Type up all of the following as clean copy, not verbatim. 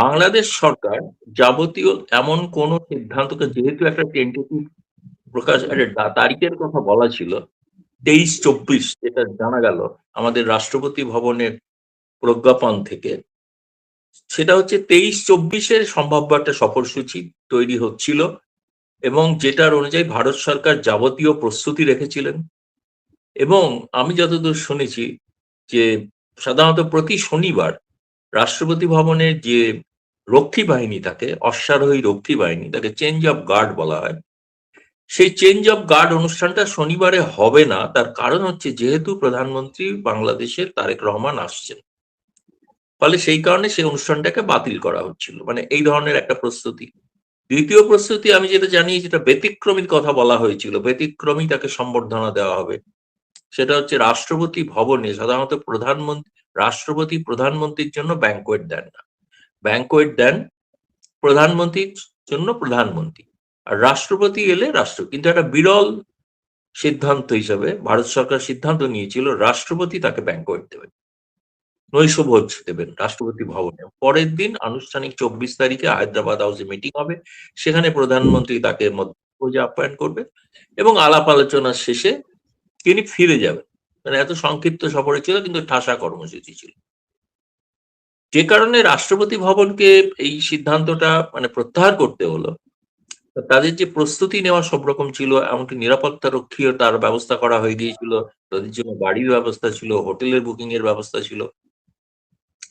বাংলাদেশ সরকার যাবতীয় এমন কোন সিদ্ধান্তকে, যেহেতু একটা টেন্টেটিভ প্রকাশ একটা তারিখের কথা বলা ছিল 23-24, যেটা জানা গেল আমাদের রাষ্ট্রপতি ভবনের প্রজ্ঞাপন থেকে, সেটা হচ্ছে 23-24-এর সম্ভাব্য একটা সফরসূচি তৈরি হচ্ছিল, এবং যেটার অনুযায়ী ভারত সরকার যাবতীয় প্রস্তুতি রেখেছিলেন। এবং আমি যতদূর শুনেছি যে সাধারণত প্রতি শনিবার রাষ্ট্রপতি ভবনের যে রক্ষী বাহিনী থাকে, অশ্বারোহী রক্ষী বাহিনী, তাকে চেঞ্জ অফ গার্ড বলা হয়। সেই চেঞ্জ অফ গার্ড অনুষ্ঠানটা শনিবারে হবে না, তার কারণ হচ্ছে যেহেতু প্রধানমন্ত্রী বাংলাদেশের তারেক রহমান আসছেন, ফলে সেই কারণে সেই অনুষ্ঠানটাকে বাতিল করা হচ্ছিল। মানে এই ধরনের একটা প্রস্তুতি। দ্বিতীয় প্রস্তুতি আমি যেটা জানি, যেটা ব্যতিক্রমীর কথা বলা হয়েছিল, ব্যতিক্রমী তাকে সম্বর্ধনা দেওয়া হবে, সেটা হচ্ছে রাষ্ট্রপতি ভবনে সাধারণত রাষ্ট্রপতি প্রধানমন্ত্রীর জন্য ব্যাংকোয়েট দেন না। ব্যাংকোয়েট দেন প্রধানমন্ত্রীর জন্য প্রধানমন্ত্রী, আর রাষ্ট্রপতি এলে রাষ্ট্র। কিন্তু একটা বিরল সিদ্ধান্ত হিসেবে ভারত সরকার সিদ্ধান্ত নিয়েছিল রাষ্ট্রপতি তাকে ব্যাংকোয়েট দেবেন, নৈশভোজ দেবেন রাষ্ট্রপতি ভবনে। পরের দিন আনুষ্ঠানিক 24 তারিখে হায়দ্রাবাদ হাউসে মিটিং হবে, সেখানে প্রধানমন্ত্রী তাকে মধ্যভোজে আপ্যায়ন করবে, এবং আলাপ আলোচনার শেষে তিনি ফিরে যাবেন। মানে এত সংক্ষিপ্ত সফরে ছিল, কিন্তু ঠাসা কর্মসূচি ছিল। যে কারণে রাষ্ট্রপতি ভবনকে এই সিদ্ধান্তটা মানে প্রত্যাহার করতে হলো। তাদের যে প্রস্তুতি নেওয়া সব রকম ছিল, এমনকি নিরাপত্তা রক্ষীও তার ব্যবস্থা করা হয়ে গিয়েছিল, তাদের জন্য গাড়ির ব্যবস্থা ছিল, হোটেলের বুকিং এর ব্যবস্থা ছিল।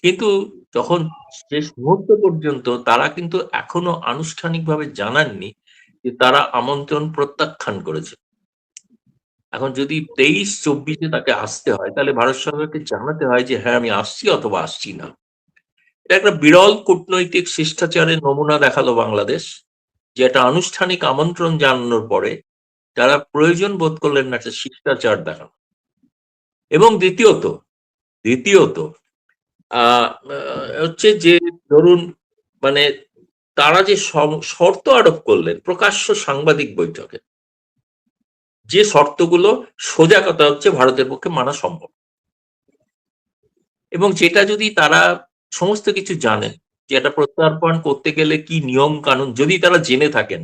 কিন্তু যখন শেষ মুহূর্ত পর্যন্ত তারা কিন্তু এখনো আনুষ্ঠানিকভাবে জানাননি যে তারা আমন্ত্রণ প্রত্যাখ্যান করেছে। এখন যদি 23-24-এ তাকে আসতে হয়, তাহলে ভারত সরকারকে জানাতে হয় যে হ্যাঁ আমি আসছি অথবা আসছি না। এটা একটা বিরল কূটনৈতিক শিষ্টাচারের নমুনা দেখালো বাংলাদেশ, যে একটা আনুষ্ঠানিক আমন্ত্রণ জানানোর পরে তারা প্রয়োজন বোধ করলেন না একটা শিষ্টাচার দেখানো। এবং দ্বিতীয়ত দ্বিতীয়ত হচ্ছে যে, ধরুন, মানে তারা যে শর্ত আরোপ করলেন প্রকাশ্য সাংবাদিক বৈঠকে, যে শর্তগুলো সোজা কথা হচ্ছে ভারতের পক্ষে মানা সম্ভব, এবং যেটা যদি তারা সমস্ত কিছু জানেন, যে এটা প্রত্যার্পণ করতে গেলে কি নিয়ম কানুন যদি তারা জেনে থাকেন,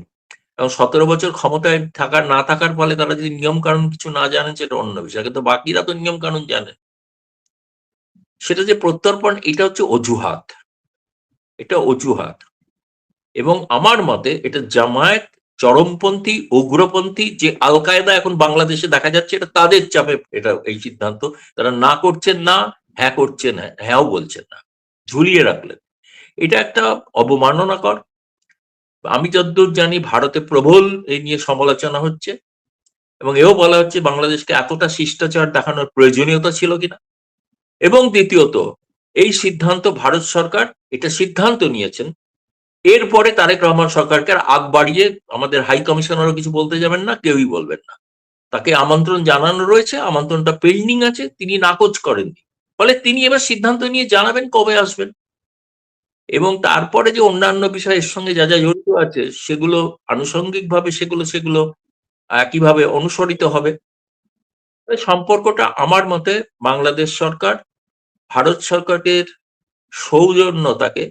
এবং 17 বছর ক্ষমতায় থাকার না থাকার ফলে তারা যদি নিয়ম কানুন কিছু না জানেন, সেটা অন্য বিষয়, কিন্তু বাকিরা তো নিয়ম কানুন জানেন। সেটা যে প্রত্যর্পণ, এটা হচ্ছে অজুহাত, এটা অজুহাত। এবং আমার মতে এটা জামায়াত, চরমপন্থী, উগ্রপন্থী, যে আল কায়দা এখন বাংলাদেশে দেখা যাচ্ছে, এটা তাদের চাপে এটা এই সিদ্ধান্ত। তারা না করছেন না, হ্যাঁ করছেন হ্যাঁও বলছেন না, ঝুলিয়ে রাখলেন। এটা একটা অবমাননাকর। আমি যতদূর জানি ভারতে প্রবল এই নিয়ে সমালোচনা হচ্ছে, এবং এও বলা হচ্ছে বাংলাদেশকে এতটা শিষ্টাচার দেখানোর প্রয়োজনীয়তা ছিল কিনা। এবং দ্বিতীয়ত, এই সিদ্ধান্ত ভারত সরকার এটা সিদ্ধান্ত নিয়েছেন, এরপরে তারেক রহমান সরকারকে আর আগ বাড়িয়ে আমাদের হাই কমিশনারও কিছু বলতে যাবেন না, কেউই বলবেন না। তাকে আমন্ত্রণ জানানো রয়েছে, আমন্ত্রণটা পেন্ডিং আছে, তিনি নাকচ করেননি, ফলে তিনি এবার সিদ্ধান্ত নিয়ে জানাবেন কবে আসবেন। এবং তারপরে যে অন্যান্য বিষয়ের সঙ্গে যা যা জড়িত আছে, সেগুলো আনুষঙ্গিক ভাবে সেগুলো সেগুলো একইভাবে অনুসরিত হবে। সম্পর্কটা আমার মতে বাংলাদেশ সরকার ভারত সরকারের সৌজন্যতাকে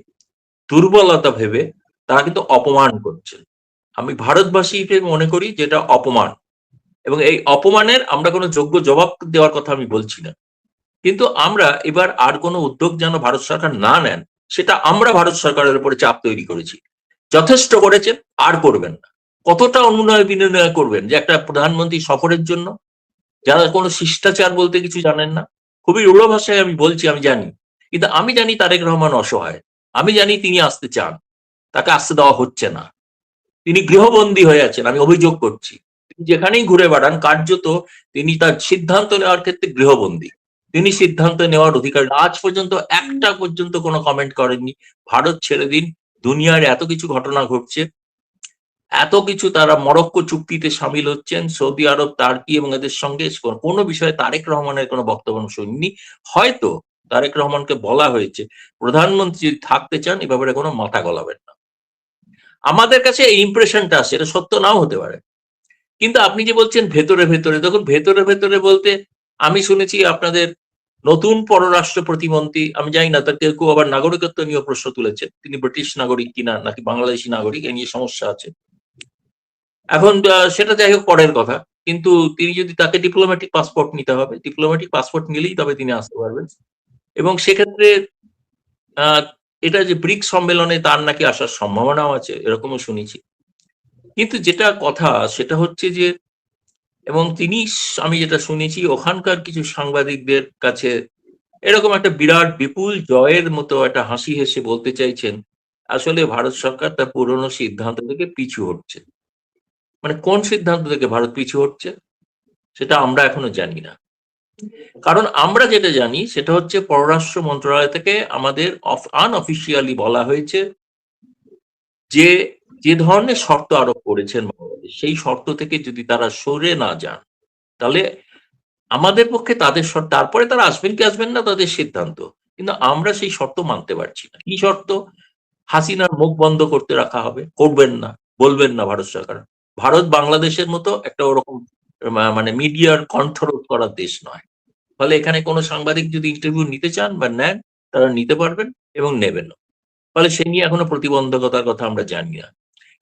দুর্বলতা ভেবে তারা কিন্তু অপমান করছেন। আমি ভারতবাসী হিসেবে মনে করি যেটা অপমান, এবং এই অপমানের আমরা কোনো যোগ্য জবাব দেওয়ার কথা আমি বলছি না। কিন্তু আমরা এবার আর কোনো উদ্যোগ যেন ভারত সরকার না নেন, সেটা আমরা ভারত সরকারের উপরে চাপ তৈরি করেছি। যথেষ্ট করেছেন, আর করবেন না। কতটা অনুনয় বিনয় করবেন যে একটা প্রধানমন্ত্রী সফরের জন্য, যারা কোনো শিষ্টাচার বলতে কিছু জানেন না। খুবই রূঢ় ভাষায় আমি বলছি, আমি জানি, কিন্তু আমি জানি তারেক রহমান অসহায়। আমি জানি তিনি আসতে চান, তাকে আসতে দেওয়া হচ্ছে না। তিনি গৃহবন্দী হয়ে আছেন, আমি অভিযোগ করছি। তিনি যেখানেই ঘুরে বেড়ান, কার্যত তিনি তার সিদ্ধান্ত নেওয়ার ক্ষেত্রে গৃহবন্দী। তিনি সিদ্ধান্ত নেওয়ার অধিকার আজ পর্যন্ত একটা পর্যন্ত কোনো কমেন্ট করেননি। ভারত ছেড়ে দিন, দুনিয়ার এত কিছু ঘটনা ঘটছে, এত কিছু, তারা মরক্কো চুক্তিতে সামিল হচ্ছেন, সৌদি আরব, তার্কি এবং এদের সঙ্গে কোনো বিষয়ে তারেক রহমানের কোনো বক্তব্য শুনিনি। হয়তো তারেক রহমানকে বলা হয়েছে প্রধানমন্ত্রী যদি থাকতে চান এ ব্যাপারে কোনো মাথা গলাবেন না। আমাদের কাছে এই ইমপ্রেশনটা আসে, এটা সত্য নাও হতে পারে। কিন্তু আপনি যে বলছেন ভেতরে ভেতরে, দেখুন ভেতরে ভেতরে বলতে আমি শুনেছি আপনাদের নতুন পররাষ্ট্র প্রতিমন্ত্রী, আমি জানি না তার কেউ কেউ আবার নাগরিকত্ব নিয়ে প্রশ্ন তুলেছেন, তিনি ব্রিটিশ নাগরিক কিনা নাকি বাংলাদেশি নাগরিক, এ নিয়ে সমস্যা আছে। এখন সেটা যাই হোক পরের কথা, কিন্তু তিনি যদি, তাকে ডিপ্লোম্যাটিক পাসপোর্ট নিতে হবে, ডিপ্লোম্যাটিক পাসপোর্ট নিলেই তবে তিনি আসতে পারবেন। এবং সেক্ষেত্রে আহ, এটা যে ব্রিক্স সম্মেলনে তার নাকি আসার সম্ভাবনাও আছে, এরকমও শুনেছি। কিন্তু যেটা কথা সেটা হচ্ছে যে, এবং তিনি, আমি যেটা শুনেছি ওখানকার কিছু সাংবাদিকদের কাছে এরকম একটা বিরাট বিপুল জয়ের মতো একটা হাসি হেসে বলতে চাইছেন, আসলে ভারত সরকার তার পুরনো সিদ্ধান্ত থেকে পিছু হটছে। মানে কোন সিদ্ধান্ত থেকে ভারত পিছু হটছে সেটা আমরা এখনো জানি না। কারণ আমরা যেটা জানি সেটা হচ্ছে পররাষ্ট্র মন্ত্রণালয় থেকে আমাদের আনঅফিসিয়ালি বলা হয়েছে যে, যে ধরনের শর্ত আরোপ করেছেন বাংলাদেশ, সেই শর্ত থেকে যদি তারা সরে না যান, তাহলে আমাদের পক্ষে তাদের শর্ত, তারপরে তারা আসবেন কি আসবেন না তাদের সিদ্ধান্ত, কিন্তু আমরা সেই শর্ত মানতে পারছি না। কি শর্ত? হাসিনার মুখ বন্ধ করতে রাখা হবে, করবেন না, বলবেন না ভারত সরকার। ভারত বাংলাদেশের মতো একটা ওরকম মানে মিডিয়ার কণ্ঠরোধ করার দেশ নয়। ফলে এখানে কোনো সাংবাদিক যদি ইন্টারভিউ নিতে চান বা নেন, তারা নিতে পারবেন এবং নেবেন। ফলে সে নিয়ে এখনো প্রতিবন্ধকতার কথা আমরা জানি না।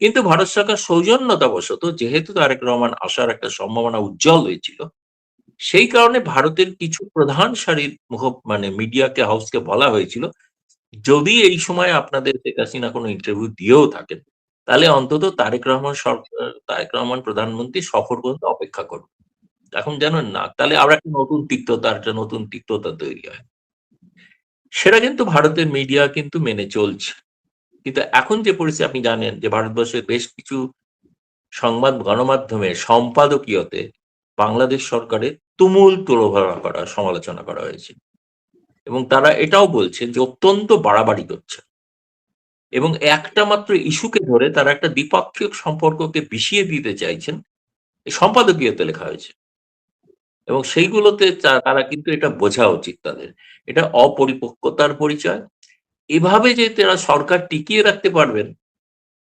কিন্তু ভারত সরকার সৌজন্যতাবশত, যেহেতু তারেক রহমান আসার একটা সম্ভাবনা উজ্জ্বল হয়েছিল, সেই কারণে ভারতের কিছু প্রধান সারির মানে মিডিয়াকে, হাউসকে বলা হয়েছিল, যদি এই সময় আপনাদের শেখ হাসিনা কোনো ইন্টারভিউ দিয়েও থাকেন, তাহলে অন্তত তারেক রহমান সরকার, তারেক রহমান প্রধানমন্ত্রী সফর পর্যন্ত অপেক্ষা করুন। এখন জানেন না, তাহলে আবার একটা নতুন তিক্ততা, একটা নতুন তিক্ততা তৈরি হয়। সেটা কিন্তু ভারতের মিডিয়া কিন্তু মেনে চলছে। কিন্তু এখন যে পরিস্থিতি, আপনি জানেন যে ভারতবর্ষের বেশ কিছু সংবাদ গণমাধ্যমের সম্পাদকীয়তে বাংলাদেশ সরকারের তুমুল তোলপাড় করা, সমালোচনা করা হয়েছে, এবং তারা এটাও বলছে যে অত্যন্ত বাড়াবাড়ি করছে, এবং একটা মাত্র ইস্যুকে ধরে তারা একটা দ্বিপাক্ষিক সম্পর্ককে বিষিয়ে দিতে চাইছেন। এই সম্পাদকীয়তে লেখা হয়েছে, এবং সেইগুলোতে তারা কিন্তু এটা বোঝা উচিত তাদের, এটা অপরিপক্কতার পরিচয়। এভাবে যে তারা সরকার টিকিয়ে রাখতে পারবেন,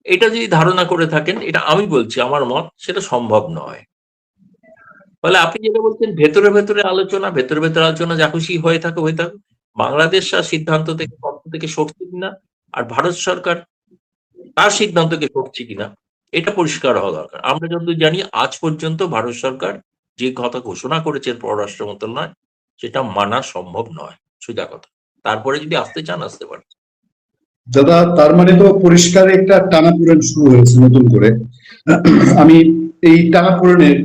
এটা যদি ধারণা করে থাকেন, এটা আমি বলছি আমার মত, সেটা সম্ভব নয়। ফলে আপনি যেটা বলছেন ভেতরে ভেতরে আলোচনা, ভেতরে ভেতরে আলোচনা, যা খুশি হয়ে থাকে হয়ে থাকুক, বাংলাদেশ আর সিদ্ধান্ত থেকে, পক্ষ থেকে সরছে কিনা, আর ভারত সরকার তার সিদ্ধান্তকে সরছে কিনা, এটা পরিষ্কার হওয়া দরকার। আমরা যতদূর জানি আজ পর্যন্ত ভারত সরকার যে কথা ঘোষণা করেছেন পররাষ্ট্র মন্ত্রণালয়, সেটা মানা সম্ভব নয়, সোজা কথা। তারপরে যদি আসতে চান আসতে পারেন। দাদা, তার মানে তো পরিষ্কার একটা টানাপোড়েন শুরু হয়েছে নতুন করে। আমি এই টানাপোড়েনের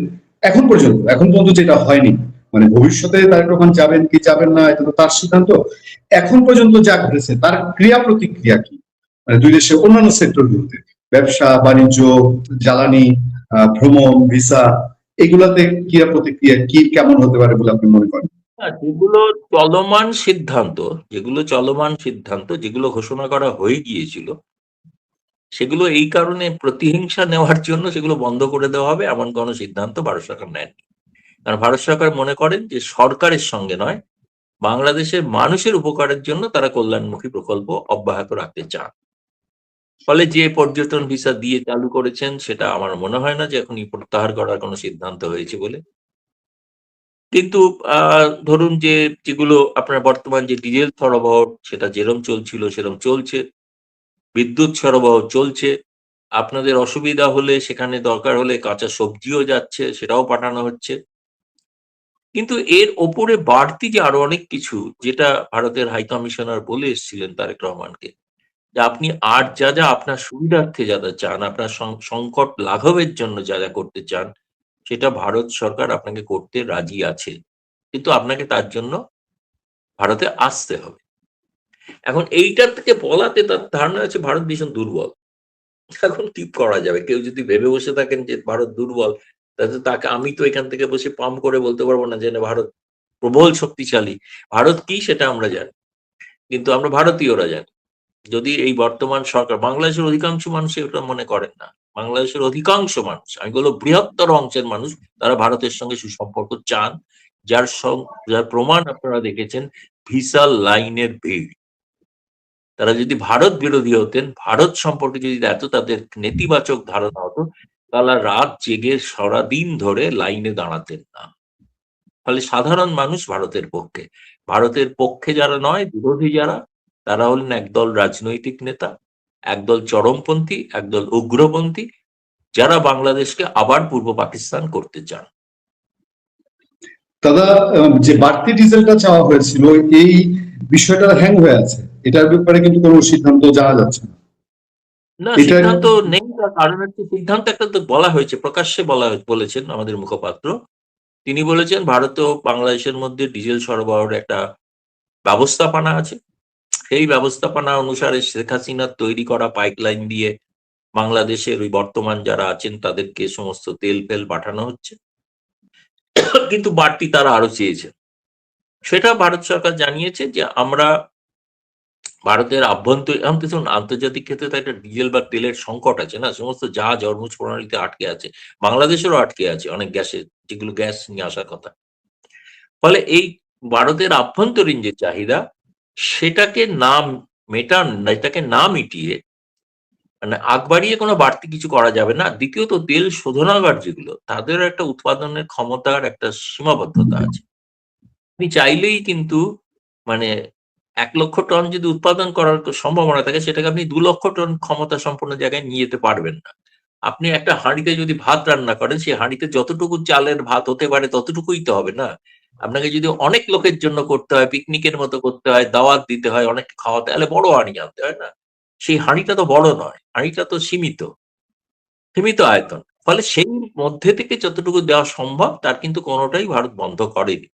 এখন পর্যন্ত যেটা হয়নি, মানে ভবিষ্যতে তারেক রহমান যাবেন কি যাবেন না এটা তো তার সিদ্ধান্ত। এখন পর্যন্ত যা ঘটেছে তার ক্রিয়া প্রতিক্রিয়া কি, মানে দুই দেশের অন্যান্য সেক্টরগুলোতে, ব্যবসা বাণিজ্য, জ্বালানি, ভ্রমণ, ভিসা, এগুলাতে ক্রিয়া প্রতিক্রিয়া কি কেমন হতে পারে বলে আপনি মনে করেন? যেগুলো চলমান সিদ্ধান্ত, যেগুলো ঘোষণা করা হয়ে গিয়েছিল, সেগুলো এই কারণে প্রতিহিংসা নেওয়ার জন্য সেগুলো বন্ধ করে দেওয়া হবে, এমন কোনো সিদ্ধান্ত ভারত সরকার নেয়নি। কারণ ভারত সরকার মনে করেন যে সরকারের সঙ্গে নয়, বাংলাদেশের মানুষের উপকারের জন্য তারা কল্যাণমুখী প্রকল্প অব্যাহত রাখতে চান। ফলে যে পর্যটন ভিসা দিয়ে চালু করেছেন, সেটা আমার মনে হয় না যে এখনই প্রত্যাহার করার কোনো সিদ্ধান্ত হয়েছে বলে। কিন্তু ধরুন যে, যেগুলো আপনার বর্তমান যে ডিজেল সরবরাহ, সেটা যেরম চলছিল সেরম চলছে, বিদ্যুৎ সরবরাহ চলছে। আপনাদের অসুবিধা হলে, সেখানে দরকার হলে কাঁচা সবজিও যাচ্ছে, সেটাও পাঠানো হচ্ছে। কিন্তু এর ওপরে বাড়তি যে আরো অনেক কিছু, যেটা ভারতের হাই কমিশনার বলে এসেছিলেন তারেক রহমানকে, যে আপনি আর যা যা আপনার সুবিধার্থে যা যা চান, আপনার সংকট লাঘবের জন্য যা যা করতে চান, সেটা ভারত সরকার আপনাকে করতে রাজি আছে, কিন্তু আপনাকে তার জন্য ভারতে আসতে হবে। এখন এইটার থেকে বলাতে তার ধারণা আছে ভারত ভীষণ দুর্বল। এখন কি করা যাবে? কেউ যদি ভেবে বসে থাকেন যে ভারত দুর্বল, তাহলে তাকে, আমি তো এখান থেকে বসে পাম্প করে বলতে পারবো না যে না, ভারত প্রবল শক্তিশালী। ভারত কি সেটা আমরা জানি, কিন্তু আমরা ভারতীয়রা জানি। যদি এই বর্তমান সরকার, বাংলাদেশের অধিকাংশ মানুষ এটা মনে করেন না। বাংলাদেশের অধিকাংশ মানুষ, আমি বলবো বৃহত্তর অংশের মানুষ, তারা ভারতের সঙ্গে সুসম্পর্ক চান। যার প্রমাণ আপনারা দেখেছেন, ভিসা লাইনের ভিড়। তারা যদি ভারত বিরোধী হতেন, ভারত সম্পর্কে যদি এত তাদের নেতিবাচক ধারণা হতো, তারা রাত জেগে সারাদিন ধরে লাইনে দাঁড়াতেন না। ফলে সাধারণ মানুষ ভারতের পক্ষে। ভারতের পক্ষে যারা নয়, বিরোধী যারা, তারা হলেন একদল রাজনৈতিক নেতা, একদল চরমপন্থী, একদল উগ্রপন্থী, যারা বাংলাদেশকে আবার পূর্ব পাকিস্তান করতে চান। দাদা, যে বাড়তি ডিজেলটা চাওয়া হয়েছিল, এই বিষয়টা হ্যাং হয়ে আছে, এটার ব্যাপারে কিন্তু কোনো সিদ্ধান্ত জানা যাচ্ছে না। না, এটা সিদ্ধান্ত নেই, তার কারণ হচ্ছে সিদ্ধান্ত একটা তো বলা হয়েছে, প্রকাশ্যে বলেছেন আমাদের মুখপাত্র। তিনি বলেছেন ভারত ও বাংলাদেশের মধ্যে ডিজেল সরবরাহের একটা ব্যবস্থাপনা আছে, সেই ব্যবস্থাপনা অনুসারে শেখ হাসিনার তৈরি করা পাইপলাইন দিয়ে বাংলাদেশের ওই বর্তমান যারা আছেন তাদেরকে সমস্ত তেল ফেল পাঠানো হচ্ছে, কিন্তু বাড়তি তারা আরো চেয়েছেন। সেটা ভারত সরকার জানিয়েছে যে আমরা ভারতের আভ্যন্তরীণ আন্তর্জাতিক ক্ষেত্রে তো একটা ডিজেল বা তেলের সংকট আছে না, সমস্ত জাহাজ হরমুজ প্রণালীতে আটকে আছে, বাংলাদেশেরও আটকে আছে অনেক গ্যাসের, যেগুলো গ্যাস নিয়ে আসার কথা। ফলে এই ভারতের আভ্যন্তরীণ যে চাহিদা, সেটাকে এটাকে না মিটিয়ে মানে আগ বাড়িয়ে কোনো বাড়তি কিছু করা যাবে না। দ্বিতীয়ত তেল শোধনাগার যেগুলো, তাদের একটা উৎপাদনের ক্ষমতার একটা সীমাবদ্ধতা আছে। আপনি চাইলেই কিন্তু মানে 1,00,000 টন যদি উৎপাদন করার সম্ভাবনা থাকে, সেটাকে আপনি 2,00,000 টন ক্ষমতা সম্পন্ন জায়গায় নিয়ে যেতে পারবেন না। আপনি একটা হাঁড়িতে যদি ভাত রান্না করেন, সেই হাঁড়িতে যতটুকু চালের ভাত হতে পারে ততটুকুই তো হবে না। আপনাকে যদি অনেক লোকের জন্য করতে হয়, পিকনিকের মতো করতে হয়, দাওয়াত দিতে হয়, অনেককে খাওয়াতে, তাহলে বড় হাঁড়ি আনতে হয় না? সেই হাঁড়িটা তো বড় নয়, হাঁড়িটা তো সীমিত সীমিত আয়তন। ফলে সেই মধ্যে থেকে যতটুকু দেওয়া সম্ভব, তার কিন্তু কোনোটাই ভারত বন্ধ করেনি।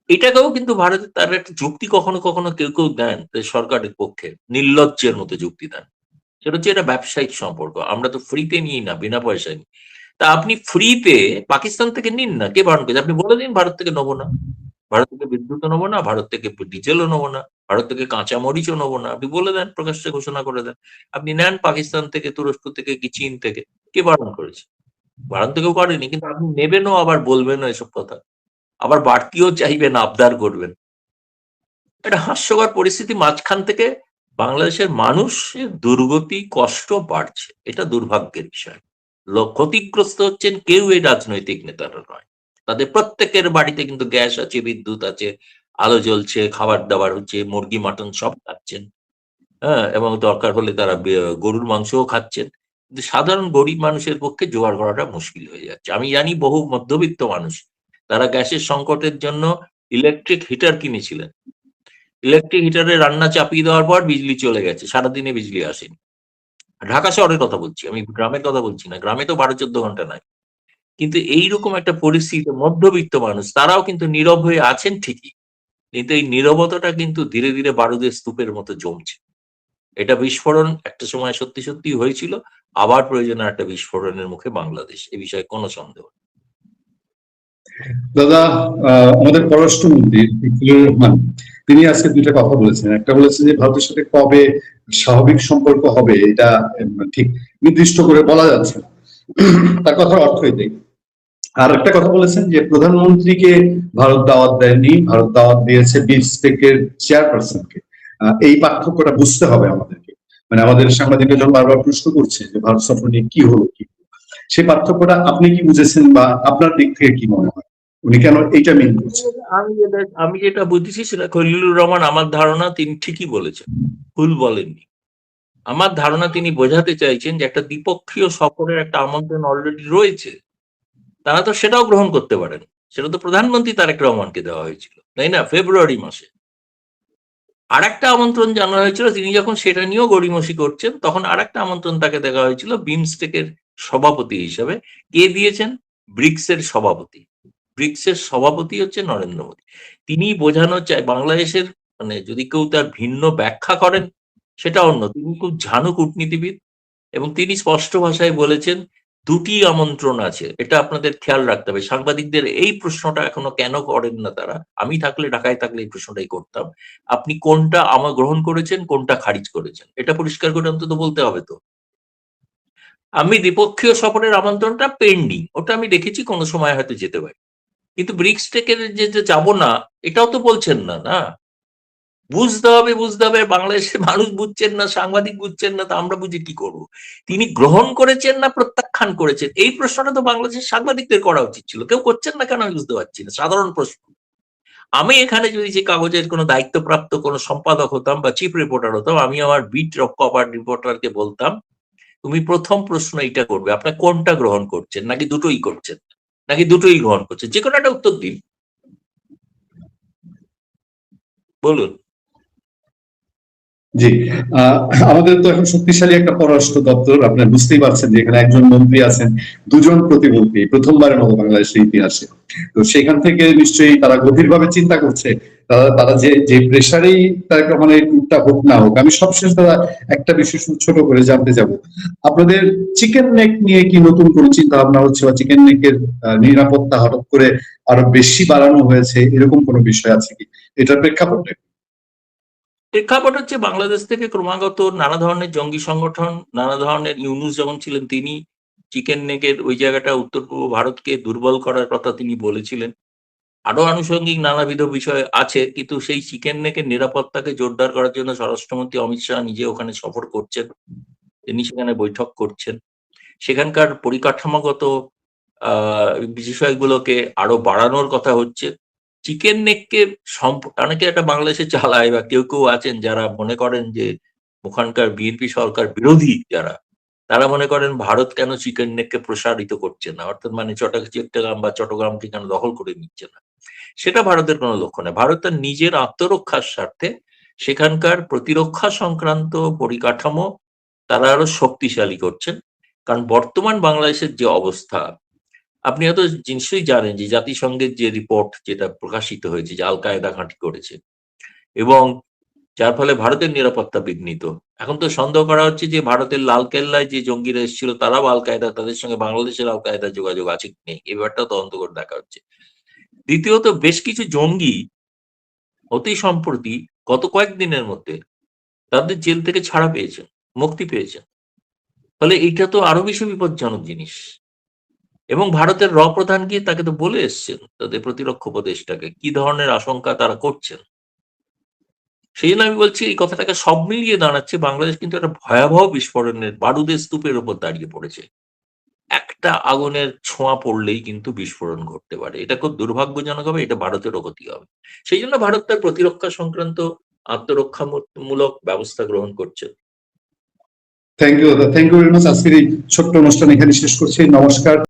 এটাকেও কিন্তু ভারতের তার একটা যুক্তি কখনো কখনো কেউ দেন যে সরকারের পক্ষে, নির্লজ্জের মতো যুক্তি দেন। সেটা হচ্ছে এটা ব্যবসায়িক সম্পর্ক, আমরা তো ফ্রিতে নিই না, বিনা পয়সায় নিই। তা আপনি ফ্রিতে পাকিস্তান থেকে নিন না, কে বারণ করেছে? আপনি বলে দিন ভারত থেকে নেবো না, ভারত থেকে বিদ্যুৎও নেবো না, ভারত থেকে ডিজেলও নেবো না, ভারত থেকে কাঁচা মরিচও নেবো না। আপনি বলে দেন, প্রকাশ্যে ঘোষণা করে দেন আপনি নেন পাকিস্তান থেকে, তুরস্ক থেকে, কি চীন থেকে। কে বারণ করেছে? বারণ তো কেউ করেনি, কিন্তু আপনি নেবেনও, আবার বলবেনও এসব কথা, আবার বাড়তিও চাইবেন, আবদার করবেন। একটা হাস্যকর পরিস্থিতি, মাঝখান থেকে বাংলাদেশের মানুষের দুর্গতি, কষ্ট বাড়ছে। এটা দুর্ভাগ্যের বিষয়। ক্ষতিগ্রস্ত হচ্ছেন কেউ এই রাজনৈতিক নেতারা নয়, তাদের প্রত্যেকের বাড়িতে কিন্তু গ্যাস আছে, বিদ্যুৎ আছে, আলো জ্বলছে, খাবার দাবার হচ্ছে, মুরগি মাটন সব খাচ্ছেন। হ্যাঁ, এবং দরকার হলে তারা গরুর মাংসও খাচ্ছেন। কিন্তু সাধারণ গরিব মানুষের পক্ষে জোগাড় করাটা মুশকিল হয়ে যাচ্ছে। আমি জানি বহু মধ্যবিত্ত মানুষ, তারা গ্যাসের সংকটের জন্য ইলেকট্রিক হিটার কিনেছিলেন। ইলেকট্রিক হিটারে রান্না চাপিয়ে দেওয়ার পর বিজলি চলে গেছে, সারাদিনে বিজলি আসেনি। ঢাকা শহরের কথা বলছি, আমি গ্রামের কথা বলছি না। গ্রামে তো 12-14 ঘন্টা নাই। কিন্তু এইরকম একটা পরিস্থিতিতে মধ্যবিত্ত মানুষ, তারাও কিন্তু নীরব হয়ে আছেন ঠিকই, কিন্তু এই নীরবতাটা কিন্তু ধীরে ধীরে বারুদের স্তূপের মতো জমছে। এটা বিস্ফোরণ একটা সময় সত্যি সত্যি হয়েছিল, আবার প্রয়োজনে একটা বিস্ফোরণের মুখে বাংলাদেশ, এ বিষয়ে কোনো সন্দেহ নেই। দাদা, আমাদের পররাষ্ট্রমন্ত্রী ইকবালুর রহমান, তিনি আজকে দুইটা কথা বলেছেন। একটা বলেছেন যে ভারতের সাথে কবে স্বাভাবিক সম্পর্ক হবে, এটা ঠিক নির্দিষ্ট করে বলা যাচ্ছে না। তার কথার অর্থ এটাই। আর একটা কথা বলেছেন যে প্রধানমন্ত্রীকে ভারত দাওয়াত দেয়নি, ভারত দাওয়াত দিয়েছে বিমস্টেকের চেয়ারপারসনকে। এই পার্থক্যটা বুঝতে হবে আমাদেরকে। মানে আমাদের সাংবাদিকরা যখন বারবার প্রশ্ন করছে যে ভারত সফর নিয়ে কি হলো, কি সেই পার্থক্যটা আপনি কি বুঝেছেন, বা আপনার দিক থেকে কি মনে হয় উনি কেন এইটা মিন করছেন? আমি যেটা বুঝেছি সেটা, খলিলুর রহমান, আমার ধারণা তিনি ঠিকই বলেছেন, ভুল বলেননি। আমার ধারণা তিনি বোঝাতে চাইছেন যে একটা দ্বিপক্ষীয় সফরের একটা আমন্ত্রণ অলরেডি রয়েছে, তারা তো সেটাও গ্রহণ করতে পারেন। সেটা তো প্রধানমন্ত্রী তারেক রহমানকে দেওয়া হয়েছিল, তাই না, ফেব্রুয়ারি মাসে। আর একটা আমন্ত্রণ জানানো হয়েছিল, তিনি যখন সেটা নিয়েও গড়িমসি করছেন, তখন আর একটা আমন্ত্রণ তাকে দেওয়া হয়েছিল বিমস্টেকের সভাপতি হিসেবে। কে দিয়েছেন? ব্রিক্সের সভাপতি। ব্রিক্সের সভাপতি হচ্ছে নরেন্দ্র মোদী। তিনি বোঝানো চায় বাংলাদেশের, মানে যদি কেউ তার ভিন্ন ব্যাখ্যা করেন সেটা অন্য, তিনি খুব ঝানু কূটনীতিবিদ, এবং তিনি স্পষ্ট ভাষায় বলেছেন দুটি আমন্ত্রণ আছে, এটা আপনাদের খেয়াল রাখতে হবে। সাংবাদিকদের এই প্রশ্নটা এখনো কেন করেন না তারা, আমি থাকলে, ঢাকায় থাকলে এই প্রশ্নটাই করতাম। আপনি কোনটা আমার গ্রহণ করেছেন, কোনটা খারিজ করেছেন, এটা পরিষ্কার করে অন্তত বলতে হবে তো। আমি দ্বিপক্ষীয় সফরের আমন্ত্রণটা পেন্ডিং, ওটা আমি দেখেছি, কোনো সময় হয়তো যেতে পারি, কিন্তু ব্রিক্স টেকের যে যাবো না, এটাও তো বলছেন না। না, বুঝতে হবে, বুঝতে হবে। বাংলাদেশের মানুষ বুঝছেন না, সাংবাদিক বুঝছেন না, তা আমরা বুঝে কি করব? তিনি গ্রহণ করেছেন না প্রত্যাখ্যান করেছেন, এই প্রশ্নটা তো বাংলাদেশের সাংবাদিকদের করা উচিত ছিল, কেউ করছেন না কেন আমি বুঝতে পারছি না, সাধারণ প্রশ্ন। আমি এখানে যদি যে কাগজের কোনো দায়িত্বপ্রাপ্ত কোনো সম্পাদক হতাম বা চিফ রিপোর্টার হতাম, আমি আমার বিট কভার রিপোর্টারকে বলতাম, তুমি প্রথম প্রশ্ন এইটা করবে, আপনার কোনটা গ্রহণ করছেন, নাকি দুটোই করছেন, নাকি দুটোই গ্রহণ করছেন, যে কোনো একটা উত্তর দিন, বলুন। জি। আহ, আমাদের তো এখন শক্তিশালী একটা পররাষ্ট্র দপ্তর, আপনারা বুঝতেই পারছেন যে এখানে একজন মন্ত্রী আছেন, দুজন প্রতিমন্ত্রী, প্রথমবারের মতো বাংলাদেশের ইতিহাসে। তো সেখান থেকে নিশ্চয়ই তারা গভীরভাবে চিন্তা করছে, তারা তারা যে যে প্রেসারেই তারেক রহমানের টুকটা হোক না হোক। আমি সবশেষ তারা একটা বিষয় শুধু ছোট করে জানতে যাব, আপনাদের চিকেন নেক নিয়ে কি নতুন কোনো চিন্তা ভাবনা হচ্ছে, বা চিকেন নেকের নিরাপত্তা হঠাৎ করে আরো বেশি বাড়ানো হয়েছে, এরকম কোনো বিষয় আছে কি এটার প্রেক্ষাপটে? প্রেক্ষাপট হচ্ছে বাংলাদেশ থেকে ক্রমাগত নানা ধরনের জঙ্গি সংগঠন, নানা ধরনের, ইউনূস যখন ছিলেন তিনি চিকেন নেকের ওই জায়গাটা উত্তর পূর্ব ভারতকে দুর্বল করার কথা তিনি বলেছিলেন। আরো আনুষঙ্গিক নানাবিধ বিষয় আছে, কিন্তু সেই চিকেন নেকের নিরাপত্তাকে জোরদার করার জন্য স্বরাষ্ট্রমন্ত্রী অমিত শাহ নিজে ওখানে সফর করছেন, তিনি সেখানে বৈঠক করছেন। সেখানকার পরিকাঠামোগত বিষয়গুলোকে আরো বাড়ানোর কথা হচ্ছে। চিকেন নেককে অনেকে একটা বাংলাদেশে চালায়, বা কেউ কেউ আছেন যারা মনে করেন যে ওখানকার বিএনপি সরকার বিরোধী যারা, তারা মনে করেন ভারত কেন চিকেন নেককে প্রসারিত করছে না, অর্থাৎ মানে চট্টগ্রাম বা চট্টগ্রামকে কেন দখল করে নিচ্ছে না। সেটা ভারতের কোনো লক্ষ্য নয়। ভারত তার নিজের আত্মরক্ষার স্বার্থে সেখানকার প্রতিরক্ষা সংক্রান্ত পরিকাঠামো তারা আরো শক্তিশালী করছেন। কারণ বর্তমান বাংলাদেশের যে অবস্থা, আপনি হয়তো নিশ্চয়ই জানেন যে জাতিসংঘের যে রিপোর্ট যেটা প্রকাশিত হয়েছে, যে আল কায়দা ঘাঁটি করেছে, এবং যার ফলে ভারতের নিরাপত্তা বিঘ্নিত। এখন তো সন্দেহ করা হচ্ছে যে ভারতের লালকেল্লায় যে জঙ্গিরা এসেছিল তারাও আল কায়দা, তাদের সঙ্গে বাংলাদেশের আল কায়দার যোগাযোগ আছে কি নেই, এই ব্যাপারটাও তদন্ত করে দেখা হচ্ছে। দ্বিতীয়ত, বেশ কিছু জঙ্গি অতি সম্প্রতি গত কয়েকদিনের মধ্যে তাদের জেল থেকে ছাড়া পেয়েছেন, মুক্তি পেয়েছেন। ফলে এইটা তো আরো বেশি বিপজ্জনক জিনিস। এবং ভারতের প্রধান গিয়ে তাকে তো বলে এসছেন, তাদের প্রতিরক্ষা উপদেষ্টাকে, কি ধরনের আশঙ্কা তারা করছেন। সেই জন্য আমি বলছি, এই কথাটাকে সব মিলিয়ে দাঁড়াচ্ছে বাংলাদেশ কিন্তু একটা ভয়াবহ বিস্ফোরণের বারুদের স্তূপের উপর দাঁড়িয়ে পড়েছে। একটা আগুনের ছোঁয়া পড়লেই কিন্তু বিস্ফোরণ ঘটতে পারে। এটা খুব দুর্ভাগ্যজনক হবে, এটা ভারতেরও ক্ষতি হবে। সেই জন্য ভারত তার প্রতিরক্ষা সংক্রান্ত আত্মরক্ষামূলক ব্যবস্থা গ্রহণ করছে। Thank you very much. আজকের এই ছোট্ট অনুষ্ঠান এখানে শেষ করছি। নমস্কার।